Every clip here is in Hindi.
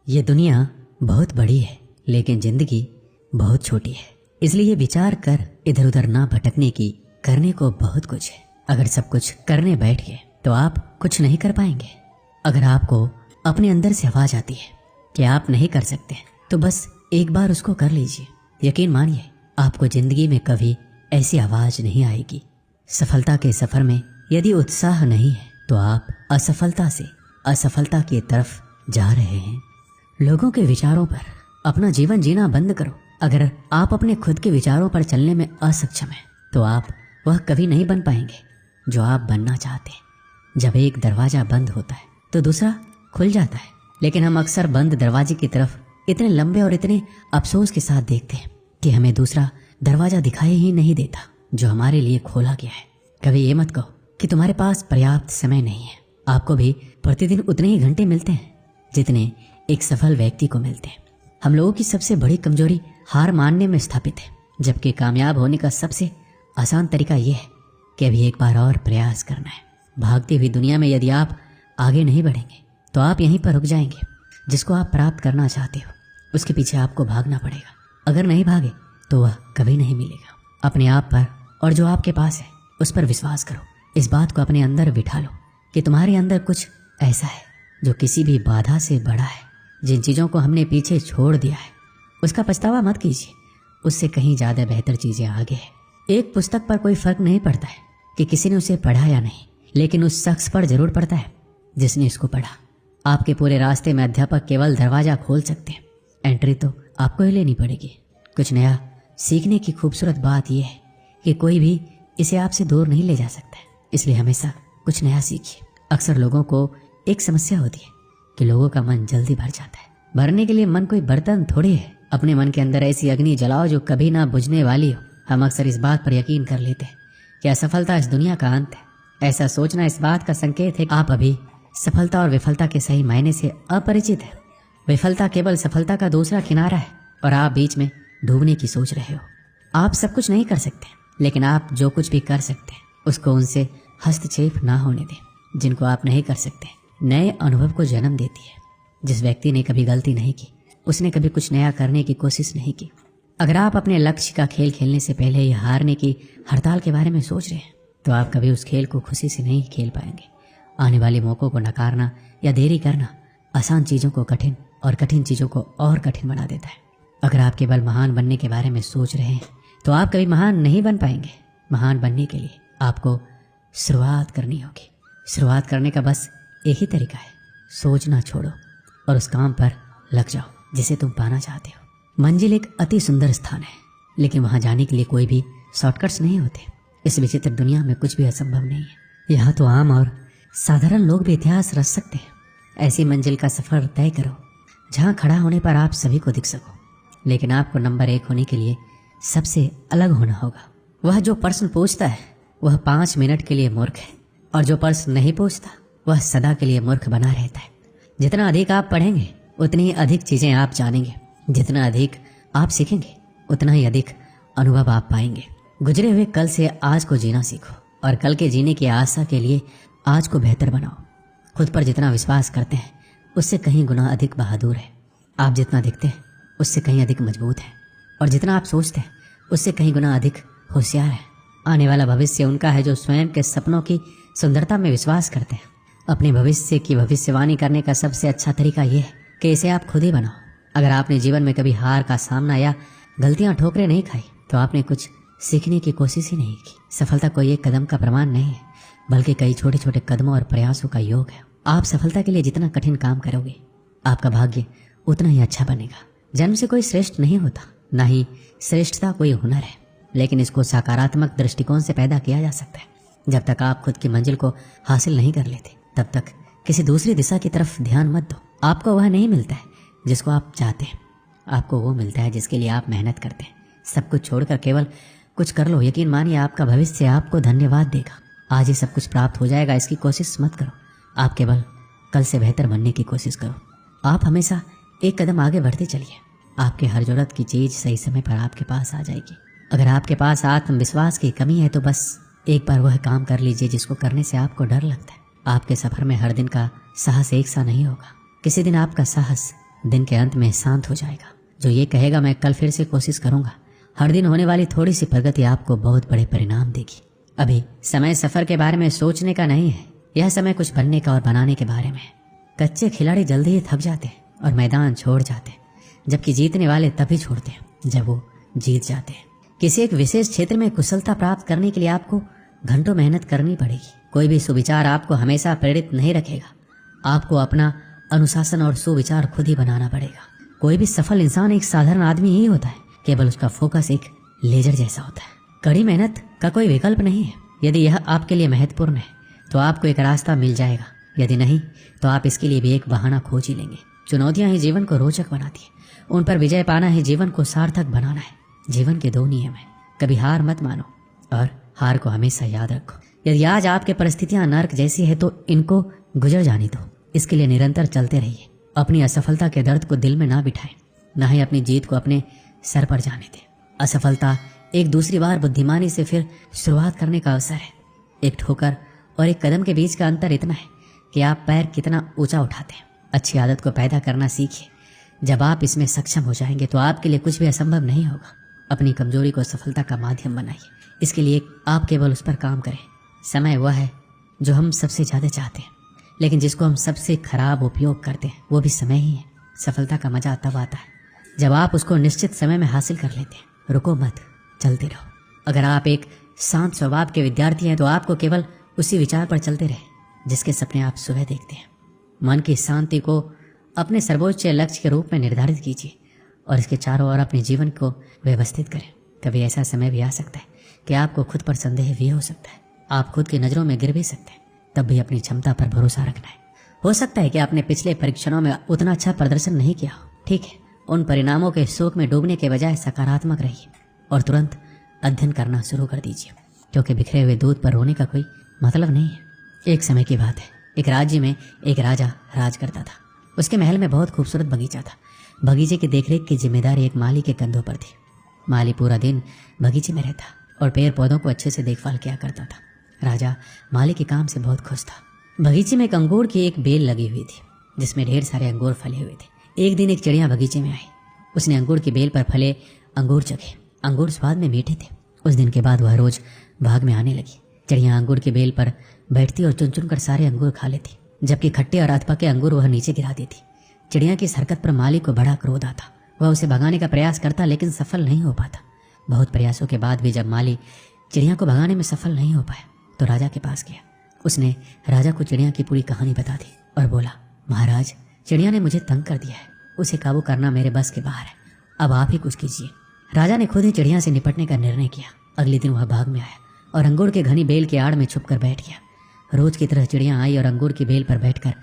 ये दुनिया बहुत बड़ी है लेकिन जिंदगी बहुत छोटी है, इसलिए विचार कर इधर उधर ना भटकने की। करने को बहुत कुछ है, अगर सब कुछ करने बैठ गए तो आप कुछ नहीं कर पाएंगे। अगर आपको अपने अंदर से आवाज आती है कि आप नहीं कर सकते तो बस एक बार उसको कर लीजिए। यकीन मानिए आपको जिंदगी में कभी ऐसी आवाज नहीं आएगी। सफलता के सफर में यदि उत्साह नहीं है तो आप असफलता से असफलता की तरफ जा रहे हैं। लोगों के विचारों पर अपना जीवन जीना बंद करो। अगर आप अपने खुद के विचारों पर चलने में असक्षम हैं तो आप वह कभी नहीं बन पाएंगे जो आप बनना चाहते हैं। जब एक दरवाजा बंद होता है तो दूसरा खुल जाता है, लेकिन हम अक्सर बंद दरवाजे की तरफ इतने लंबे और इतने अफसोस के साथ देखते हैं कि हमें दूसरा दरवाजा दिखाई ही नहीं देता जो हमारे लिए खोला गया है। कभी ये मत कहो कि तुम्हारे पास पर्याप्त समय नहीं है। आपको भी प्रतिदिन उतने ही घंटे मिलते हैं जितने एक सफल व्यक्ति को मिलते हैं। हम लोगों की सबसे बड़ी कमजोरी हार मानने में स्थापित है, जबकि कामयाब होने का सबसे आसान तरीका यह है कि अभी एक बार और प्रयास करना है। भागती हुई दुनिया में यदि आप आगे नहीं बढ़ेंगे तो आप यहीं पर रुक जाएंगे। जिसको आप प्राप्त करना चाहते हो उसके पीछे आपको भागना पड़ेगा। अगर नहीं भागे तो वह कभी नहीं मिलेगा। अपने आप पर और जो आपके पास है उस पर विश्वास करो। इस बात को अपने अंदर बिठा लो कि तुम्हारे अंदर कुछ ऐसा है जो किसी भी बाधा से बड़ा है। जिन चीज़ों को हमने पीछे छोड़ दिया है उसका पछतावा मत कीजिए, उससे कहीं ज़्यादा बेहतर चीज़ें आगे है। एक पुस्तक पर कोई फर्क नहीं पड़ता है कि किसी ने उसे पढ़ा या नहीं, लेकिन उस शख्स पर जरूर पड़ता है जिसने इसको पढ़ा। आपके पूरे रास्ते में अध्यापक केवल दरवाजा खोल सकते हैं, एंट्री तो आपको ही लेनी पड़ेगी। कुछ नया सीखने की खूबसूरत बात यह है कि कोई भी इसे आपसे दूर नहीं ले जा सकता है, इसलिए हमेशा कुछ नया सीखिए। अक्सर लोगों को एक समस्या होती है कि लोगों का मन जल्दी भर जाता है। भरने के लिए मन कोई बर्तन थोड़ी है। अपने मन के अंदर ऐसी अग्नि जलाओ जो कभी ना बुझने वाली हो। हम अक्सर इस बात पर यकीन कर लेते हैं कि असफलता इस दुनिया का अंत है। ऐसा सोचना इस बात का संकेत है कि आप अभी सफलता और विफलता के सही मायने से अपरिचित है। विफलता केवल सफलता का दूसरा किनारा है और आप बीच में डूबने की सोच रहे हो। आप सब कुछ नहीं कर सकते, लेकिन आप जो कुछ भी कर सकते हैं उसको उनसे हस्तक्षेप ना होने दें जिनको आप नहीं कर सकते। नए अनुभव को जन्म देती है। जिस व्यक्ति ने कभी गलती नहीं की उसने कभी कुछ नया करने की कोशिश नहीं की। अगर आप अपने लक्ष्य का खेल खेलने से पहले ही हारने की हड़ताल के बारे में सोच रहे हैं तो आप कभी उस खेल को खुशी से नहीं खेल पाएंगे। आने वाले मौक़ों को नकारना या देरी करना आसान चीज़ों को कठिन और कठिन चीज़ों को और कठिन बना देता है। अगर आप केवल महान बनने के बारे में सोच रहे हैं तो आप कभी महान नहीं बन पाएंगे। महान बनने के लिए आपको शुरुआत करनी होगी। शुरुआत करने का बस एक ही तरीका है, सोचना छोड़ो और उस काम पर लग जाओ जिसे तुम पाना चाहते हो। मंजिल एक अति सुंदर स्थान है, लेकिन वहां जाने के लिए कोई भी शॉर्टकट्स नहीं होते। इस विचित्र दुनिया में कुछ भी असंभव नहीं है। यहाँ तो आम और साधारण लोग भी इतिहास रच सकते हैं। ऐसी मंजिल का सफर तय करो जहाँ खड़ा होने पर आप सभी को दिख सको, लेकिन आपको नंबर 1 होने के लिए सबसे अलग होना होगा। वह जो प्रश्न पूछता है वह 5 मिनट के लिए मूर्ख है, और जो प्रश्न नहीं पूछता वह सदा के लिए मूर्ख बना रहता है। जितना अधिक आप पढ़ेंगे उतनी ही अधिक चीज़ें आप जानेंगे। जितना अधिक आप सीखेंगे उतना ही अधिक अनुभव आप पाएंगे। गुजरे हुए कल से आज को जीना सीखो और कल के जीने की आशा के लिए आज को बेहतर बनाओ। खुद पर जितना विश्वास करते हैं उससे कहीं गुना अधिक बहादुर है। आप जितना दिखते हैं उससे कहीं अधिक मजबूत है, और जितना आप सोचते हैं उससे कहीं गुना अधिक होशियार है। आने वाला भविष्य उनका है जो स्वयं के सपनों की सुंदरता में विश्वास करते हैं। अपने भविष्य की भविष्यवाणी करने का सबसे अच्छा तरीका यह है कि इसे आप खुद ही बनाओ। अगर आपने जीवन में कभी हार का सामना या गलतियां ठोकरें नहीं खाई तो आपने कुछ सीखने की कोशिश ही नहीं की। सफलता कोई एक कदम का प्रमाण नहीं है, बल्कि कई छोटे छोटे कदमों और प्रयासों का योग है। आप सफलता के लिए जितना कठिन काम करोगे आपका भाग्य उतना ही अच्छा बनेगा। जन्म से कोई श्रेष्ठ नहीं होता, ना ही श्रेष्ठता कोई हुनर है, लेकिन इसको सकारात्मक दृष्टिकोण से पैदा किया जा सकता है। जब तक आप खुद की मंजिल को हासिल नहीं कर लेते तब तक किसी दूसरी दिशा की तरफ ध्यान मत दो। आपको वह नहीं मिलता है जिसको आप चाहते हैं, आपको वो मिलता है जिसके लिए आप मेहनत करते हैं। सब कुछ छोड़कर केवल कुछ कर लो। यकीन मानिए आपका भविष्य आपको धन्यवाद देगा। आज ही सब कुछ प्राप्त हो जाएगा इसकी कोशिश मत करो। आप केवल कल से बेहतर बनने की कोशिश करो। आप हमेशा एक कदम आगे बढ़ते चलिए। आपके हर जरूरत की चीज़ सही समय पर आपके पास आ जाएगी। अगर आपके पास आत्मविश्वास की कमी है तो बस एक बार वह काम कर लीजिए जिसको करने से आपको डर लगता है। आपके सफर में हर दिन का साहस एक सा नहीं होगा। किसी दिन आपका साहस दिन के अंत में शांत हो जाएगा, जो ये कहेगा मैं कल फिर से कोशिश करूंगा। हर दिन होने वाली थोड़ी सी प्रगति आपको बहुत बड़े परिणाम देगी। अभी समय सफर के बारे में सोचने का नहीं है, यह समय कुछ बनने का और बनाने के बारे में है। कच्चे खिलाड़ी जल्दी ही थक जाते हैं और मैदान छोड़ जाते हैं, जबकि जीतने वाले तभी छोड़ते हैं जब वो जीत जाते हैं। किसी एक विशेष क्षेत्र में कुशलता प्राप्त करने के लिए आपको घंटों मेहनत करनी पड़ेगी। कोई भी सुविचार आपको हमेशा प्रेरित नहीं रखेगा, आपको अपना अनुशासन और सुविचार खुद ही बनाना पड़ेगा। कोई भी सफल इंसान एक साधारण आदमी ही होता है, केवल उसका फोकस एक लेजर जैसा होता है। कड़ी मेहनत का कोई विकल्प नहीं है। यदि यह आपके लिए महत्वपूर्ण है तो आपको एक रास्ता मिल जाएगा, यदि नहीं तो आप इसके लिए भी एक बहाना खोज ही लेंगे। चुनौतियां ही जीवन को रोचक बनाती है, उन पर विजय पाना ही जीवन को सार्थक बनाना है। जीवन के 2 नियम है, कभी हार मत मानो और हार को हमेशा याद रखो। यदि आज आपकी परिस्थितियां नर्क जैसी है तो इनको गुजर जाने दो। इसके लिए निरंतर चलते रहिए। अपनी असफलता के दर्द को दिल में ना बिठाएं, ना ही अपनी जीत को अपने सर पर जाने दें। असफलता एक दूसरी बार बुद्धिमानी से फिर शुरुआत करने का अवसर है। एक ठोकर और एक कदम के बीच का अंतर इतना है कि आप पैर कितना ऊंचा उठाते हैं। अच्छी आदत को पैदा करना सीखिए। जब आप इसमें सक्षम हो जाएंगे तो आपके लिए कुछ भी असंभव नहीं होगा। अपनी कमजोरी को सफलता का माध्यम बनाइए। इसके लिए आप केवल उस पर काम करें। समय वह है जो हम सबसे ज़्यादा चाहते हैं, लेकिन जिसको हम सबसे खराब उपयोग करते हैं वो भी समय ही है। सफलता का मजा तब आता है जब आप उसको निश्चित समय में हासिल कर लेते हैं। रुको मत, चलते रहो। अगर आप एक शांत स्वभाव के विद्यार्थी हैं तो आपको केवल उसी विचार पर चलते रहे जिसके सपने आप सुबह देखते हैं। मन की शांति को अपने सर्वोच्च लक्ष्य के रूप में निर्धारित कीजिए और इसके चारों ओर अपने जीवन को व्यवस्थित करें। कभी ऐसा समय भी आ सकता है कि आपको खुद पर संदेह भी हो सकता है, आप खुद की नज़रों में गिर भी सकते हैं। तब भी अपनी क्षमता पर भरोसा रखना है। हो सकता है कि आपने पिछले परीक्षणों में उतना अच्छा प्रदर्शन नहीं किया हो, ठीक है। उन परिणामों के शोक में डूबने के बजाय सकारात्मक रहिए और तुरंत अध्ययन करना शुरू कर दीजिए, क्योंकि बिखरे हुए दूध पर रोने का कोई मतलब नहीं है। एक समय की बात है, एक राज्य में एक राजा राज करता था। उसके महल में बहुत खूबसूरत बगीचा था। बगीचे की देखरेख की जिम्मेदारी एक माली के कंधों पर थी। माली पूरा दिन बगीचे में रहता और पेड़ पौधों को अच्छे से देखभाल किया करता था। राजा माली के काम से बहुत खुश था। बगीचे में एक अंगूर की एक बेल लगी हुई थी जिसमें ढेर सारे अंगूर फले हुए थे। एक दिन एक चिड़िया बगीचे में आई। उसने अंगूर की बेल पर फले अंगूर चखे। अंगूर स्वाद में मीठे थे। उस दिन के बाद वह रोज बाग में आने लगी। चिड़िया अंगूर की बेल पर बैठती और चुन चुन कर सारे अंगूर खा लेती, जबकि खट्टे और अधपके अंगूर वह नीचे गिरा देती। चिड़िया की इस हरकत पर माली को बड़ा क्रोध आता। वह उसे भगाने का प्रयास करता लेकिन सफल नहीं हो पाता। बहुत प्रयासों के बाद भी जब माली चिड़िया को भगाने में सफल नहीं हो पाया तो राजा के पास गया। उसने राजा को चिड़िया की पूरी कहानी बता दी और बोला, महाराज, चिड़िया ने मुझे तंग कर दिया है, उसे काबू करना मेरे बस के बाहर है, अब आप ही कुछ कीजिए। राजा ने खुद ही चिड़िया से निपटने का निर्णय किया। अगले दिन वह बाग में आया और अंगूर के घनी बेल के आड़ में छुप कर बैठ गया। रोज की तरह चिड़िया आई और अंगूर की बेल पर बैठकर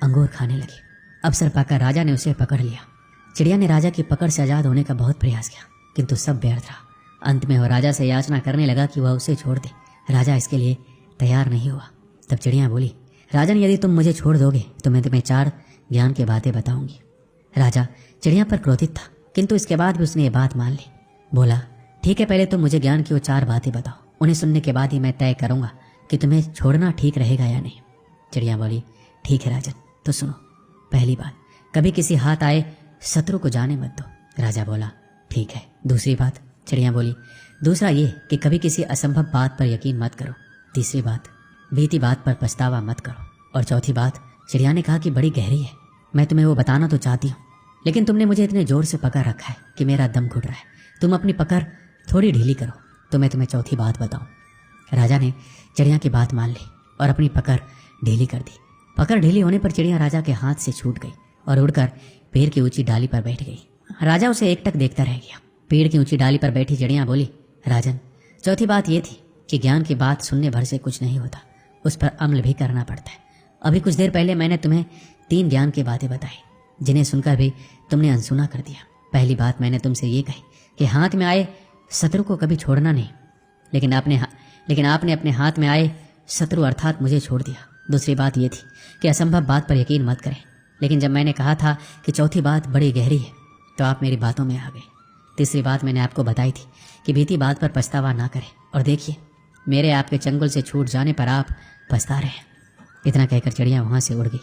अंगूर खाने लगी। अवसर पाकर राजा ने उसे पकड़ लिया। चिड़िया ने राजा की पकड़ से आज़ाद होने का बहुत प्रयास किया, किंतु सब व्यर्थ रहा। अंत में वह राजा से याचना करने लगा कि वह उसे छोड़ दे। राजा इसके लिए तैयार नहीं हुआ। तब चिड़िया बोली, राजन, यदि तुम मुझे छोड़ दोगे तो मैं तुम्हें 4 ज्ञान की बातें बताऊंगी। राजा चिड़िया पर क्रोधित था, किंतु इसके बाद भी उसने ये बात मान ली। बोला, ठीक है, पहले तुम मुझे ज्ञान की वो 4 बातें बताओ, उन्हें सुनने के बाद ही मैं तय करूंगा कि तुम्हें छोड़ना ठीक रहेगा या नहीं। चिड़िया बोली, ठीक है राजन, तो सुनो। पहली बात, कभी किसी हाथ आए शत्रु को जाने मत दो। राजा बोला, ठीक है। दूसरी बात, चिड़िया बोली, दूसरा ये कि कभी किसी असंभव बात पर यकीन मत करो। तीसरी बात, बीती बात पर पछतावा मत करो। और चौथी बात, चिड़िया ने कहा कि बड़ी गहरी है, मैं तुम्हें वो बताना तो चाहती हूँ, लेकिन तुमने मुझे इतने जोर से पकड़ रखा है कि मेरा दम घुट रहा है। तुम अपनी पकड़ थोड़ी ढीली करो तो मैं तुम्हें चौथी बात बताऊं। राजा ने चिड़िया की बात मान ली और अपनी पकड़ ढीली कर दी। पकड़ ढीली होने पर चिड़िया राजा के हाथ से छूट गई और उड़कर पेड़ की ऊंची डाली पर बैठ गई। राजा उसे एकटक देखता रह गया। पेड़ की ऊंची डाली पर बैठी चिड़िया बोली, राजन, चौथी बात यह थी कि ज्ञान की बात सुनने भर से कुछ नहीं होता, उस पर अमल भी करना पड़ता है। अभी कुछ देर पहले मैंने तुम्हें 3 ज्ञान की बातें बताई, जिन्हें सुनकर भी तुमने अनसुना कर दिया। पहली बात मैंने तुमसे ये कही कि हाथ में आए शत्रु को कभी छोड़ना नहीं, लेकिन आपने अपने हाथ में आए शत्रु अर्थात मुझे छोड़ दिया। दूसरी बात यह थी कि असंभव बात पर यकीन मत करें, लेकिन जब मैंने कहा था कि चौथी बात बड़ी गहरी है तो आप मेरी बातों में आ गए। तीसरी बात मैंने आपको बताई थी कि बीती बात पर पछतावा ना करें, और देखिए मेरे आपके चंगुल से छूट जाने पर आप पछता रहे हैं। इतना कहकर चिड़िया वहाँ से उड़ गई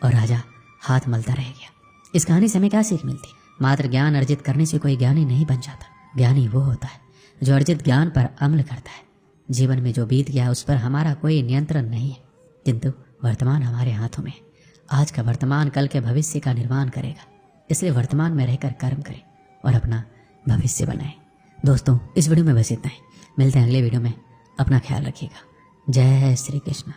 और राजा हाथ मलता रह गया। इस कहानी से हमें क्या सीख मिलती? मात्र ज्ञान अर्जित करने से कोई ज्ञानी नहीं बन जाता। ज्ञानी वो होता है जो अर्जित ज्ञान पर अमल करता है। जीवन में जो बीत गया उस पर हमारा कोई नियंत्रण नहीं है, किंतु वर्तमान हमारे हाथों में है। आज का वर्तमान कल के भविष्य का निर्माण करेगा, इसलिए वर्तमान में रहकर कर्म करें और अपना भविष्य बनाएं। दोस्तों, इस वीडियो में बस इतना ही। मिलते हैं अगले वीडियो में। अपना ख्याल रखिएगा। जय श्री कृष्ण।